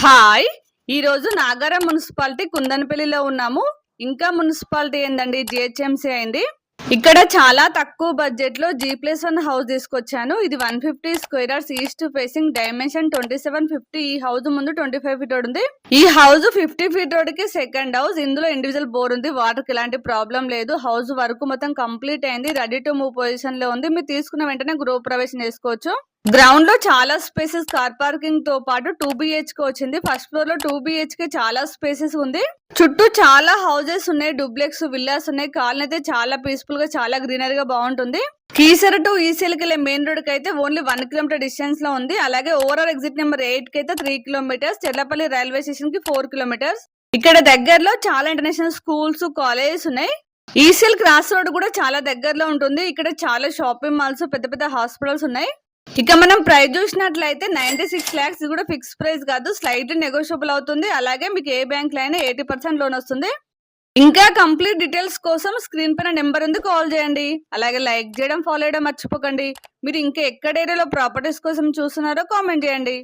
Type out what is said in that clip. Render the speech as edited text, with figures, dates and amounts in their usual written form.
Hi! ఈరోజు Nagaram municipality కుందనపల్లిలో ఉన్నాము. ఇంకా మున్సిపాలిటీ ఏందండి జిహెచ్ఎంసీ అయింది. ఇక్కడ చాలా తక్కువ బడ్జెట్ లో G+1 హౌస్ తీసుకొచ్చాను. ఇది 150 square yards east facing dimension 2750. ఈ హౌస్ ముందు 25 ఫీట్ రోడ్ ఉంది. ఈ హౌస్ 50 ఫీట్ రోడ్ కి సెకండ్ హౌస్. ఇందులో ఇండివిజువల్ బోర్ ఉంది. వాటర్ కి ఎలాంటి ప్రాబ్లం లేదు. హౌస్ వర్క్ మొత్తం కంప్లీట్ అయింది. రెడీ టు మూవ్ పొజిషన్ లో ఉంది. మీరు తీసుకున్న వెంటనే గృహ ప్రవేశం చేసుకోవచ్చు. గ్రౌండ్ లో చాలా స్పేసెస్ కార్ పార్కింగ్ తో పాటు 2 BHK వచ్చింది. ఫస్ట్ ఫ్లోర్ లో 2 BHK చాలా స్పేసెస్ ఉంది. చుట్టూ చాలా హౌసెస్ ఉన్నాయి. డూప్లెక్స్ విల్లాస్ ఉన్నాయి. కాలనీ అయితే చాలా పీస్ఫుల్ గా చాలా గ్రీనరీగా బాగుంటుంది. కీసర టు ఈసీఎల్ కి మెయిన్ రోడ్ కి అయితే ఓన్లీ 1 కిలోమీటర్ డిస్టెన్స్ లో ఉంది. అలాగే ఓవరాల్ ఎగ్జిట్ నెంబర్ 8 కి అయితే 3 కిలోమీటర్స్. చెర్లపల్లి రైల్వే స్టేషన్ కి 4 కిలోమీటర్స్. ఇక్కడ దగ్గరలో చాలా ఇంటర్నేషనల్ స్కూల్స్ కాలేజెస్ ఉన్నాయి. ఈసీఎల్ క్రాస్ రోడ్ కూడా చాలా దగ్గరలో ఉంటుంది. ఇక్కడ చాలా షాపింగ్ మాల్స్ పెద్ద పెద్ద హాస్పిటల్స్ ఉన్నాయి. ఇక మనం ప్రైస్ చూసినట్లయితే 96 lakhs. ఇది కూడా ఫిక్స్ ప్రైస్ కాదు, స్లైట్ నెగోషియబుల్ అవుతుంది. అలాగే మీకు ఏ బ్యాంక్ లో అయినా 80% లోన్ వస్తుంది. ఇంకా కంప్లీట్ డీటెయిల్స్ కోసం స్క్రీన్ పైన నెంబర్ ఉంది, కాల్ చేయండి. అలాగే లైక్ చేయడం, ఫాలో చేయడం మర్చిపోకండి. మీరు ఇంకా ఎక్కడ ఏరియాలో ప్రాపర్టీస్ కోసం చూస్తున్నారో కామెంట్ చేయండి.